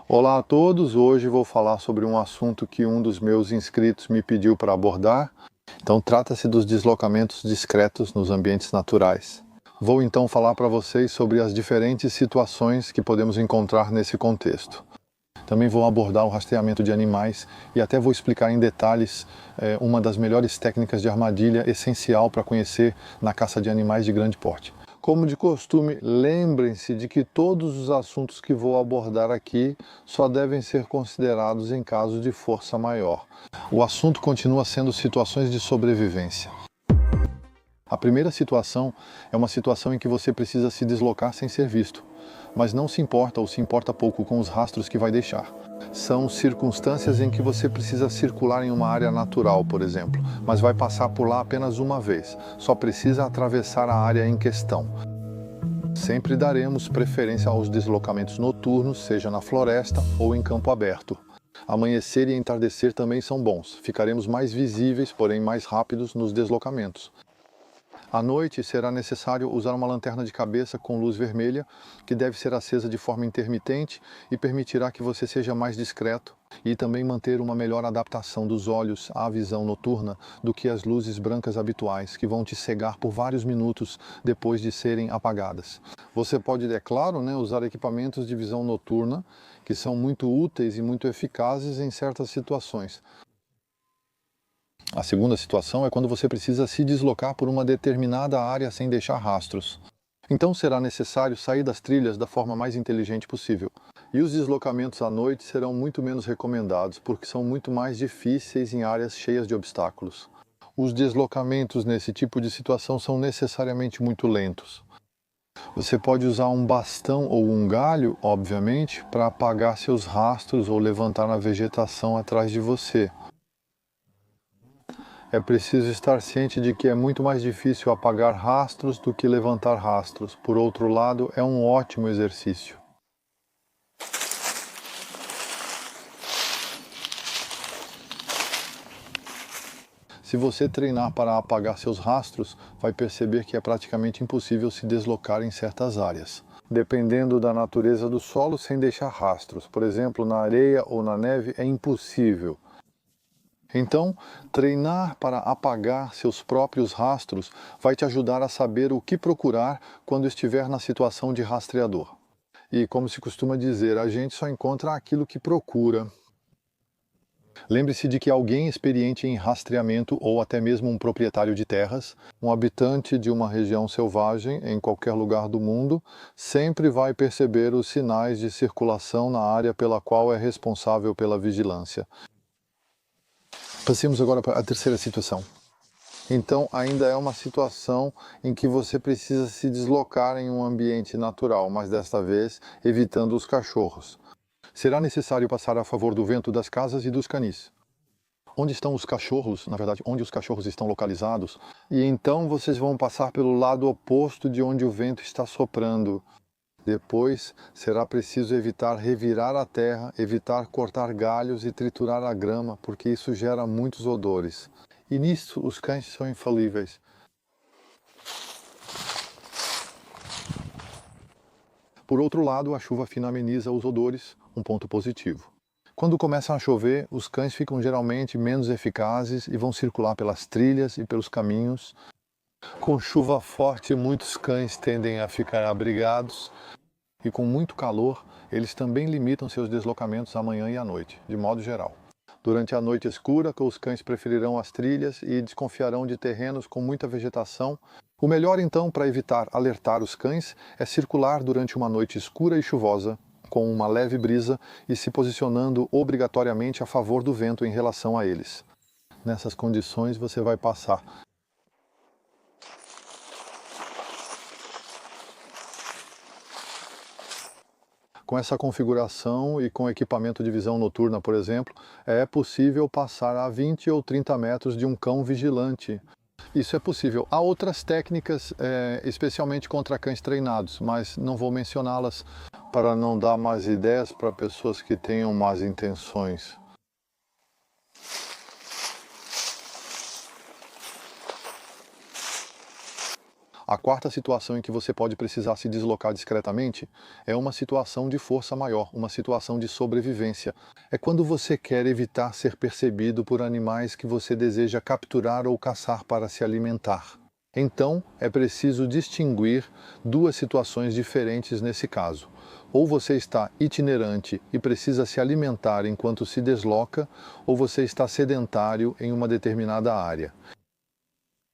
Olá a todos, hoje vou falar sobre um assunto que um dos meus inscritos me pediu para abordar. Então trata-se dos deslocamentos discretos nos ambientes naturais. Vou então falar para vocês sobre as diferentes situações que podemos encontrar nesse contexto. Também vou abordar o rastreamento de animais e até vou explicar em detalhes uma das melhores técnicas de armadilha essencial para conhecer na caça de animais de grande porte. Como de costume, lembrem-se de que todos os assuntos que vou abordar aqui só devem ser considerados em caso de força maior. O assunto continua sendo situações de sobrevivência. A primeira situação é uma situação em que você precisa se deslocar sem ser visto, mas não se importa ou se importa pouco com os rastros que vai deixar. São circunstâncias em que você precisa circular em uma área natural, por exemplo, mas vai passar por lá apenas uma vez, só precisa atravessar a área em questão. Sempre daremos preferência aos deslocamentos noturnos, seja na floresta ou em campo aberto. Amanhecer e entardecer também são bons, ficaremos mais visíveis, porém mais rápidos nos deslocamentos. À noite, será necessário usar uma lanterna de cabeça com luz vermelha, que deve ser acesa de forma intermitente e permitirá que você seja mais discreto e também manter uma melhor adaptação dos olhos à visão noturna do que as luzes brancas habituais, que vão te cegar por vários minutos depois de serem apagadas. Você pode, é claro, usar equipamentos de visão noturna, que são muito úteis e muito eficazes em certas situações. A segunda situação é quando você precisa se deslocar por uma determinada área sem deixar rastros. Então será necessário sair das trilhas da forma mais inteligente possível. E os deslocamentos à noite serão muito menos recomendados, porque são muito mais difíceis em áreas cheias de obstáculos. Os deslocamentos nesse tipo de situação são necessariamente muito lentos. Você pode usar um bastão ou um galho, obviamente, para apagar seus rastros ou levantar na vegetação atrás de você. É preciso estar ciente de que é muito mais difícil apagar rastros do que levantar rastros. Por outro lado, é um ótimo exercício. Se você treinar para apagar seus rastros, vai perceber que é praticamente impossível se deslocar em certas áreas, dependendo da natureza do solo, sem deixar rastros. Por exemplo, na areia ou na neve é impossível. Então, treinar para apagar seus próprios rastros vai te ajudar a saber o que procurar quando estiver na situação de rastreador. E, como se costuma dizer, a gente só encontra aquilo que procura. Lembre-se de que alguém experiente em rastreamento ou até mesmo um proprietário de terras, um habitante de uma região selvagem em qualquer lugar do mundo, sempre vai perceber os sinais de circulação na área pela qual é responsável pela vigilância. Passemos agora para a terceira situação. Então, ainda é uma situação em que você precisa se deslocar em um ambiente natural, mas desta vez evitando os cachorros. Será necessário passar a favor do vento das casas e dos canis. Onde estão os cachorros, na verdade, onde os cachorros estão localizados, e então vocês vão passar pelo lado oposto de onde o vento está soprando. Depois, será preciso evitar revirar a terra, evitar cortar galhos e triturar a grama, porque isso gera muitos odores. E nisso, os cães são infalíveis. Por outro lado, a chuva fina ameniza os odores, um ponto positivo. Quando começam a chover, os cães ficam geralmente menos eficazes e vão circular pelas trilhas e pelos caminhos. Com chuva forte, muitos cães tendem a ficar abrigados e com muito calor, eles também limitam seus deslocamentos à manhã e à noite, de modo geral. Durante a noite escura, os cães preferirão as trilhas e desconfiarão de terrenos com muita vegetação. O melhor então para evitar alertar os cães é circular durante uma noite escura e chuvosa, com uma leve brisa e se posicionando obrigatoriamente a favor do vento em relação a eles. Nessas condições você vai passar. Com essa configuração e com equipamento de visão noturna, por exemplo, é possível passar a 20 ou 30 metros de um cão vigilante. Isso é possível. Há outras técnicas, especialmente contra cães treinados, mas não vou mencioná-las para não dar mais ideias para pessoas que tenham más intenções. A quarta situação em que você pode precisar se deslocar discretamente é uma situação de força maior, uma situação de sobrevivência. É quando você quer evitar ser percebido por animais que você deseja capturar ou caçar para se alimentar. Então, é preciso distinguir duas situações diferentes nesse caso. Ou você está itinerante e precisa se alimentar enquanto se desloca, ou você está sedentário em uma determinada área.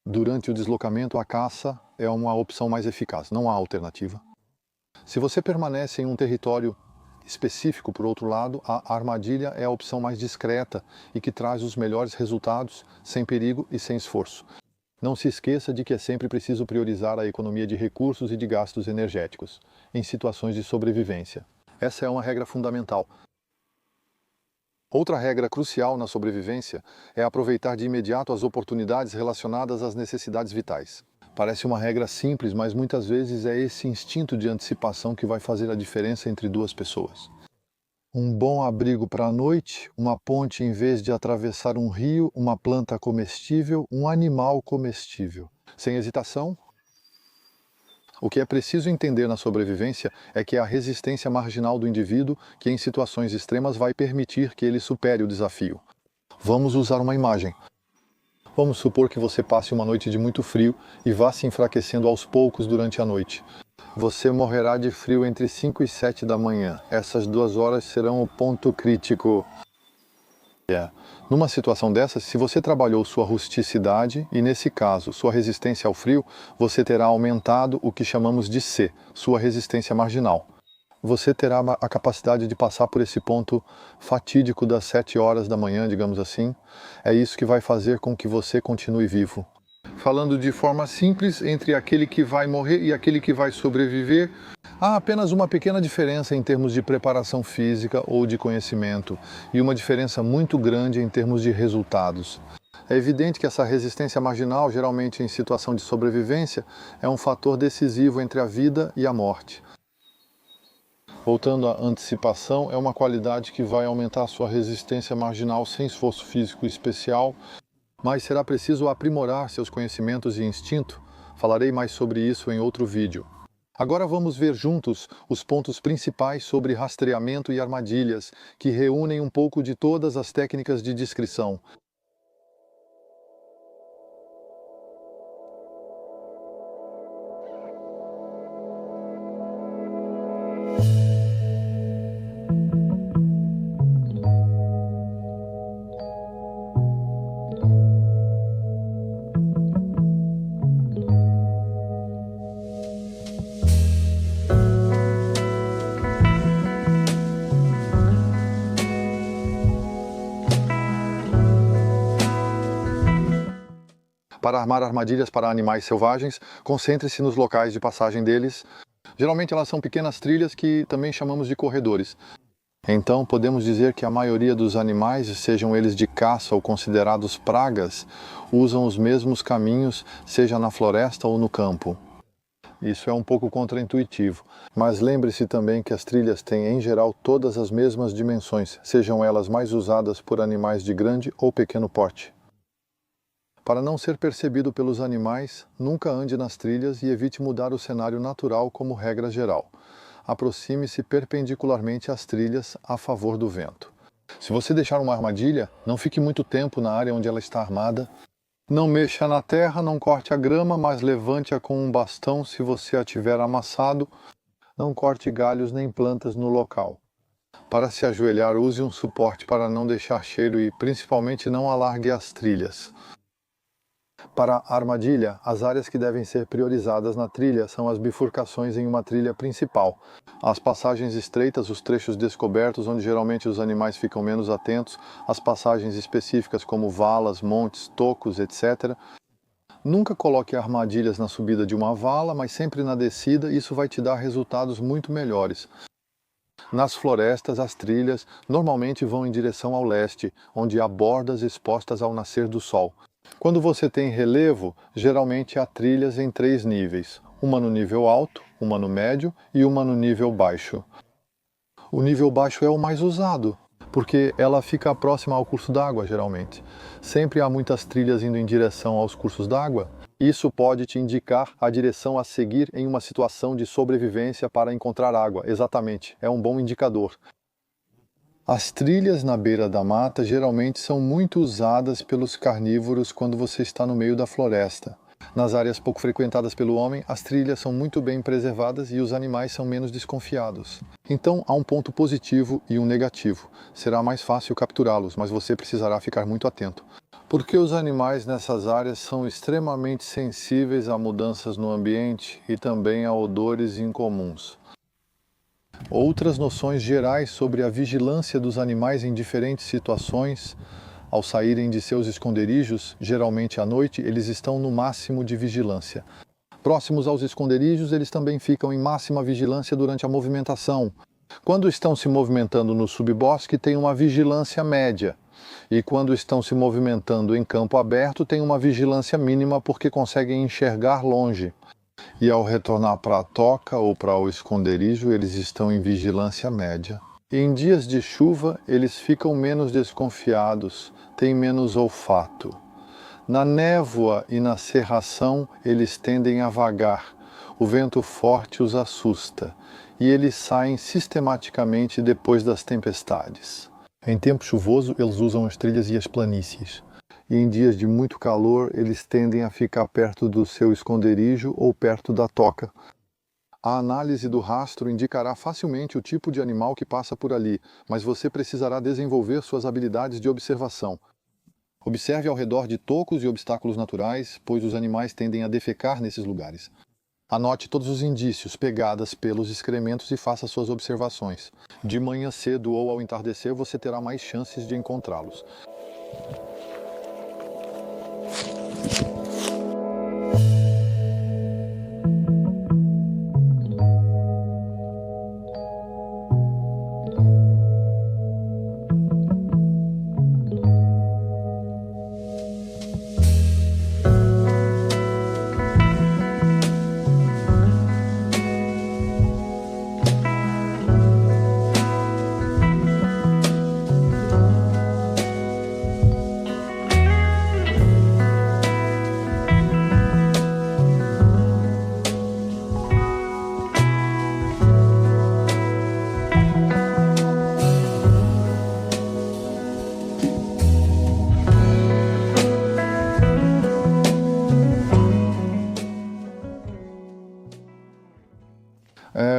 Durante o deslocamento, a caça é uma opção mais eficaz, não há alternativa. Se você permanece em um território específico, por outro lado, a armadilha é a opção mais discreta e que traz os melhores resultados, sem perigo e sem esforço. Não se esqueça de que é sempre preciso priorizar a economia de recursos e de gastos energéticos, em situações de sobrevivência. Essa é uma regra fundamental. Outra regra crucial na sobrevivência é aproveitar de imediato as oportunidades relacionadas às necessidades vitais. Parece uma regra simples, mas muitas vezes é esse instinto de antecipação que vai fazer a diferença entre duas pessoas. Um bom abrigo para a noite, uma ponte em vez de atravessar um rio, uma planta comestível, um animal comestível. Sem hesitação, o que é preciso entender na sobrevivência é que é a resistência marginal do indivíduo que em situações extremas vai permitir que ele supere o desafio. Vamos usar uma imagem. Vamos supor que você passe uma noite de muito frio e vá se enfraquecendo aos poucos durante a noite. Você morrerá de frio entre 5 e 7 da manhã. Essas 2 horas serão o ponto crítico. Numa situação dessas, se você trabalhou sua rusticidade e, nesse caso, sua resistência ao frio, você terá aumentado o que chamamos de C, sua resistência marginal. Você terá a capacidade de passar por esse ponto fatídico das 7 horas da manhã, digamos assim. É isso que vai fazer com que você continue vivo. Falando de forma simples, entre aquele que vai morrer e aquele que vai sobreviver, há apenas uma pequena diferença em termos de preparação física ou de conhecimento, e uma diferença muito grande em termos de resultados. É evidente que essa resistência marginal, geralmente em situação de sobrevivência, é um fator decisivo entre a vida e a morte. Voltando à antecipação, é uma qualidade que vai aumentar a sua resistência marginal sem esforço físico especial, mas será preciso aprimorar seus conhecimentos e instinto. Falarei mais sobre isso em outro vídeo. Agora vamos ver juntos os pontos principais sobre rastreamento e armadilhas, que reúnem um pouco de todas as técnicas de descrição. Para armar armadilhas para animais selvagens, concentre-se nos locais de passagem deles. Geralmente elas são pequenas trilhas que também chamamos de corredores. Então podemos dizer que a maioria dos animais, sejam eles de caça ou considerados pragas, usam os mesmos caminhos, seja na floresta ou no campo. Isso é um pouco contraintuitivo, mas lembre-se também que as trilhas têm em geral todas as mesmas dimensões, sejam elas mais usadas por animais de grande ou pequeno porte. Para não ser percebido pelos animais, nunca ande nas trilhas e evite mudar o cenário natural como regra geral. Aproxime-se perpendicularmente às trilhas a favor do vento. Se você deixar uma armadilha, não fique muito tempo na área onde ela está armada. Não mexa na terra, não corte a grama, mas levante-a com um bastão se você a tiver amassado. Não corte galhos nem plantas no local. Para se ajoelhar, use um suporte para não deixar cheiro e, principalmente, não alargue as trilhas. Para a armadilha, as áreas que devem ser priorizadas na trilha são as bifurcações em uma trilha principal, as passagens estreitas, os trechos descobertos onde geralmente os animais ficam menos atentos, as passagens específicas como valas, montes, tocos, etc. Nunca coloque armadilhas na subida de uma vala, mas sempre na descida, isso vai te dar resultados muito melhores. Nas florestas, as trilhas normalmente vão em direção ao leste, onde há bordas expostas ao nascer do sol. Quando você tem relevo, geralmente há trilhas em 3 níveis, uma no nível alto, uma no médio e uma no nível baixo. O nível baixo é o mais usado, porque ela fica próxima ao curso d'água, geralmente. Sempre há muitas trilhas indo em direção aos cursos d'água, Isso pode te indicar a direção a seguir em uma situação de sobrevivência para encontrar água. Exatamente, é um bom indicador. As trilhas na beira da mata geralmente são muito usadas pelos carnívoros quando você está no meio da floresta. Nas áreas pouco frequentadas pelo homem, as trilhas são muito bem preservadas e os animais são menos desconfiados. Então há um ponto positivo e um negativo. Será mais fácil capturá-los, mas você precisará ficar muito atento. Porque os animais nessas áreas são extremamente sensíveis a mudanças no ambiente e também a odores incomuns. Outras noções gerais sobre a vigilância dos animais em diferentes situações. Ao saírem de seus esconderijos, geralmente à noite, eles estão no máximo de vigilância. Próximos aos esconderijos, eles também ficam em máxima vigilância durante a movimentação. Quando estão se movimentando no subbosque, tem uma vigilância média. E quando estão se movimentando em campo aberto, tem uma vigilância mínima porque conseguem enxergar longe. E ao retornar para a toca ou para o esconderijo, eles estão em vigilância média. E em dias de chuva, eles ficam menos desconfiados, têm menos olfato. Na névoa e na cerração, eles tendem a vagar. O vento forte os assusta. E eles saem sistematicamente depois das tempestades. Em tempo chuvoso, eles usam as trilhas e as planícies. E em dias de muito calor, eles tendem a ficar perto do seu esconderijo ou perto da toca. A análise do rastro indicará facilmente o tipo de animal que passa por ali, mas você precisará desenvolver suas habilidades de observação. Observe ao redor de tocos e obstáculos naturais, pois os animais tendem a defecar nesses lugares. Anote todos os indícios, pegadas pelos excrementos e faça suas observações. De manhã cedo ou ao entardecer, você terá mais chances de encontrá-los.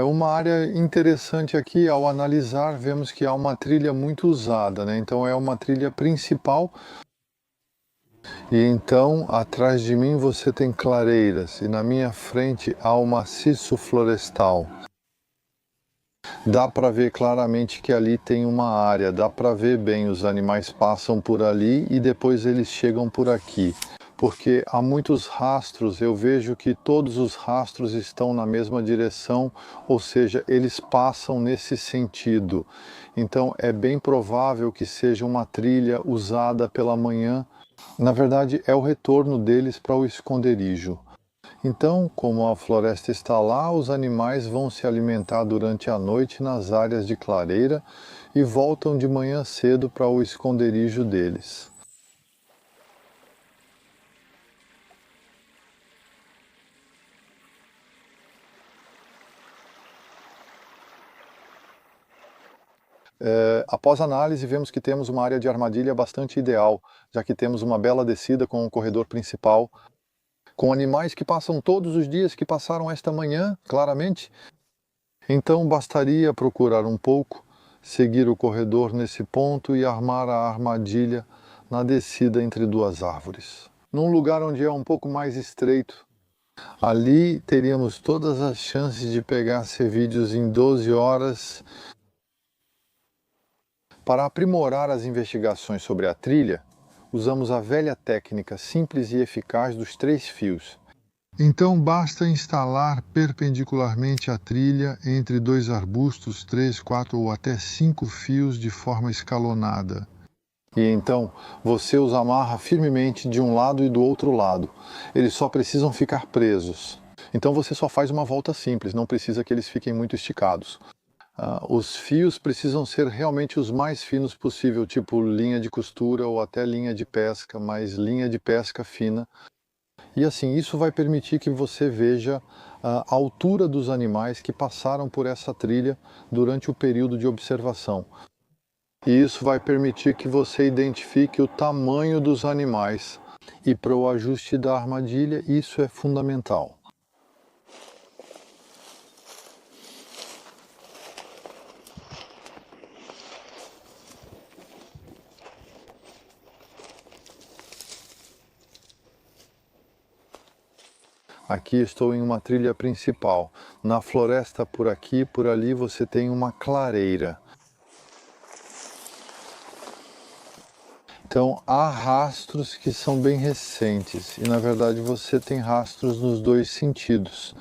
Uma área interessante aqui, ao analisar, vemos que há uma trilha muito usada, né? Então é uma trilha principal. E então, atrás de mim você tem clareiras e na minha frente há um maciço florestal. Dá para ver claramente que ali tem uma área, dá para ver bem, os animais passam por ali e depois eles chegam por aqui. Porque há muitos rastros, eu vejo que todos os rastros estão na mesma direção, ou seja, eles passam nesse sentido. Então é bem provável que seja uma trilha usada pela manhã. Na verdade, é o retorno deles para o esconderijo. Então, como a floresta está lá, os animais vão se alimentar durante a noite nas áreas de clareira e voltam de manhã cedo para o esconderijo deles. Após análise, vemos que temos uma área de armadilha bastante ideal, já que temos uma bela descida com um corredor principal, com animais que passam todos os dias que passaram esta manhã, claramente. Então bastaria procurar um pouco, seguir o corredor nesse ponto e armar a armadilha na descida entre duas árvores. Num lugar onde é um pouco mais estreito. Ali teríamos todas as chances de pegar vídeos em 12 horas. Para aprimorar as investigações sobre a trilha, usamos a velha técnica simples e eficaz dos 3 fios. Então basta instalar perpendicularmente a trilha entre 2 arbustos, 3, 4 ou até 5 fios de forma escalonada. E então você os amarra firmemente de um lado e do outro lado. Eles só precisam ficar presos. Então você só faz uma volta simples, não precisa que eles fiquem muito esticados. Os fios precisam ser realmente os mais finos possível, tipo linha de costura ou até linha de pesca, mas linha de pesca fina. E assim, isso vai permitir que você veja a altura dos animais que passaram por essa trilha durante o período de observação. E isso vai permitir que você identifique o tamanho dos animais. E para o ajuste da armadilha, isso é fundamental. Aqui estou em uma trilha principal. Na floresta por aqui e por ali você tem uma clareira. Então há rastros que são bem recentes e na verdade você tem rastros nos dois sentidos.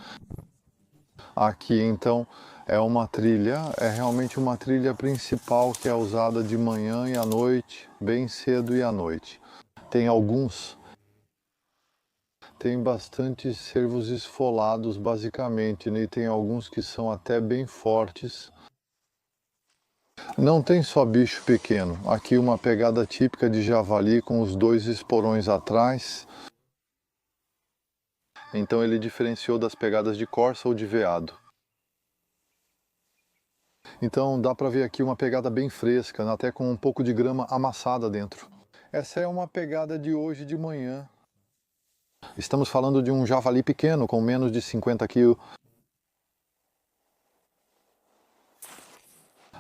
Aqui então é uma trilha, é realmente uma trilha principal que é usada de manhã e à noite, bem cedo e à noite. Tem bastante cervos esfolados basicamente, né? E tem alguns que são até bem fortes. Não tem só bicho pequeno, aqui uma pegada típica de javali com os dois esporões atrás. Então ele diferenciou das pegadas de corça ou de veado. Então dá para ver aqui uma pegada bem fresca, até com um pouco de grama amassada dentro. Essa é uma pegada de hoje de manhã. Estamos falando de um javali pequeno, com menos de 50 kg.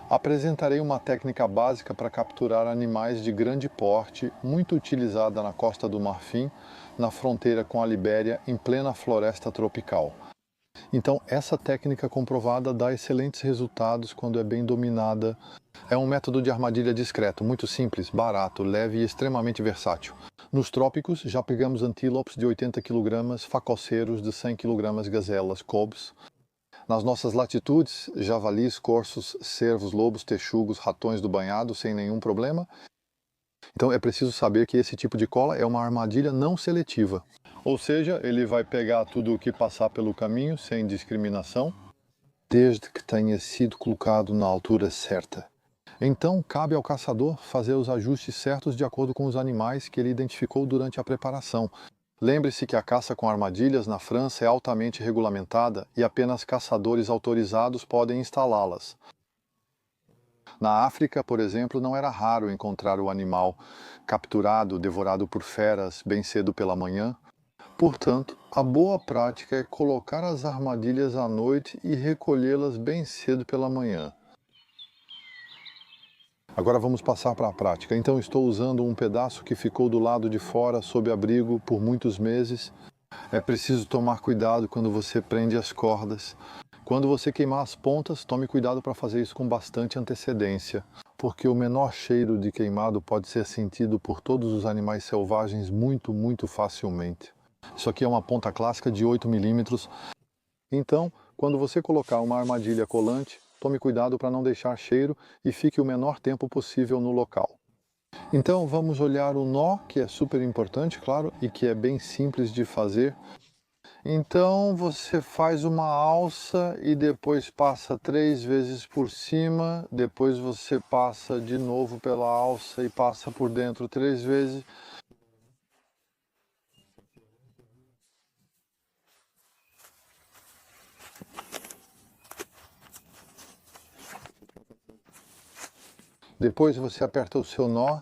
Apresentarei uma técnica básica para capturar animais de grande porte, muito utilizada na Costa do Marfim, na fronteira com a Libéria, em plena floresta tropical. Então, essa técnica comprovada dá excelentes resultados quando é bem dominada. É um método de armadilha discreto, muito simples, barato, leve e extremamente versátil. Nos trópicos, já pegamos antílopes de 80 kg, facoceiros de 100 kg, gazelas, cobs. Nas nossas latitudes, javalis, corsos, cervos, lobos, texugos, ratões do banhado, sem nenhum problema. Então é preciso saber que esse tipo de cola é uma armadilha não seletiva. Ou seja, ele vai pegar tudo o que passar pelo caminho, sem discriminação, desde que tenha sido colocado na altura certa. Então, cabe ao caçador fazer os ajustes certos de acordo com os animais que ele identificou durante a preparação. Lembre-se que a caça com armadilhas na França é altamente regulamentada e apenas caçadores autorizados podem instalá-las. Na África, por exemplo, não era raro encontrar o animal capturado, devorado por feras bem cedo pela manhã. Portanto, a boa prática é colocar as armadilhas à noite e recolhê-las bem cedo pela manhã. Agora vamos passar para a prática. Então estou usando um pedaço que ficou do lado de fora sob abrigo por muitos meses. É preciso tomar cuidado quando você prende as cordas. Quando você queimar as pontas, tome cuidado para fazer isso com bastante antecedência, porque o menor cheiro de queimado pode ser sentido por todos os animais selvagens muito facilmente. Isso aqui é uma ponta clássica de 8 milímetros. Então, quando você colocar uma armadilha colante, tome cuidado para não deixar cheiro e fique o menor tempo possível no local. Então vamos olhar o nó, que é super importante, claro, e que é bem simples de fazer. Então você faz uma alça e depois passa 3 vezes por cima, depois você passa de novo pela alça e passa por dentro 3 vezes. Depois você aperta o seu nó.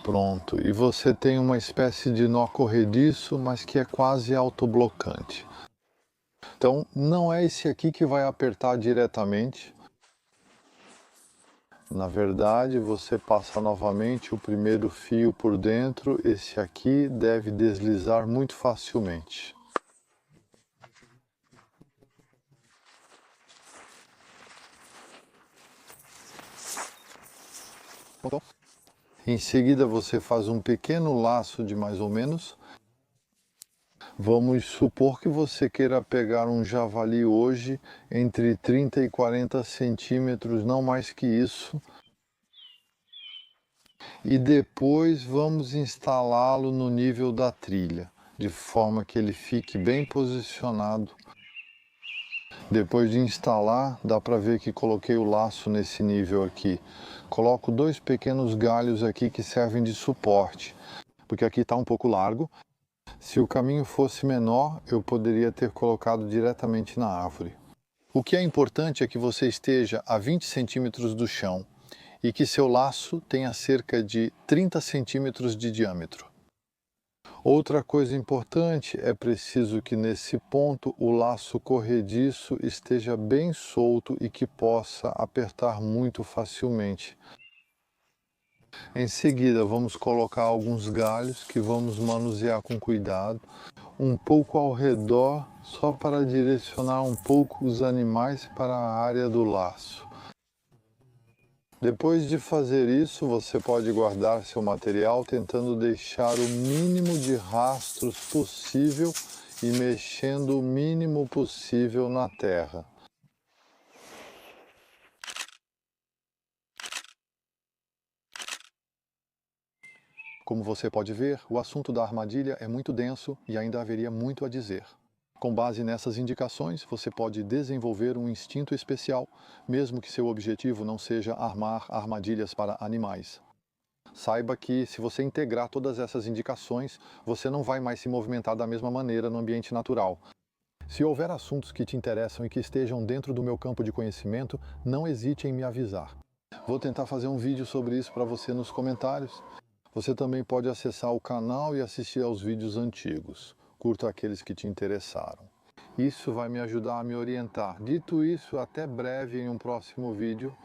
Pronto, e você tem uma espécie de nó corrediço, mas que é quase autoblocante. Então, não é esse aqui que vai apertar diretamente. Na verdade, você passa novamente o primeiro fio por dentro, esse aqui deve deslizar muito facilmente. Em seguida, você faz um pequeno laço de mais ou menos. Vamos supor que você queira pegar um javali hoje entre 30 e 40 centímetros, não mais que isso. E depois vamos instalá-lo no nível da trilha, de forma que ele fique bem posicionado. Depois de instalar, dá para ver que coloquei o laço nesse nível aqui. Coloco 2 pequenos galhos aqui que servem de suporte, porque aqui está um pouco largo. Se o caminho fosse menor, eu poderia ter colocado diretamente na árvore. O que é importante é que você esteja a 20 centímetros do chão e que seu laço tenha cerca de 30 centímetros de diâmetro. Outra coisa importante, é preciso que nesse ponto o laço corrediço esteja bem solto e que possa apertar muito facilmente. Em seguida, vamos colocar alguns galhos que vamos manusear com cuidado, um pouco ao redor, só para direcionar um pouco os animais para a área do laço. Depois de fazer isso, você pode guardar seu material tentando deixar o mínimo de rastros possível e mexendo o mínimo possível na terra. Como você pode ver, o assunto da armadilha é muito denso e ainda haveria muito a dizer. Com base nessas indicações, você pode desenvolver um instinto especial, mesmo que seu objetivo não seja armar armadilhas para animais. Saiba que, se você integrar todas essas indicações, você não vai mais se movimentar da mesma maneira no ambiente natural. Se houver assuntos que te interessam e que estejam dentro do meu campo de conhecimento, não hesite em me avisar. Vou tentar fazer um vídeo sobre isso para você nos comentários. Você também pode acessar o canal e assistir aos vídeos antigos. Curta aqueles que te interessaram. Isso vai me ajudar a me orientar. Dito isso, até breve em um próximo vídeo.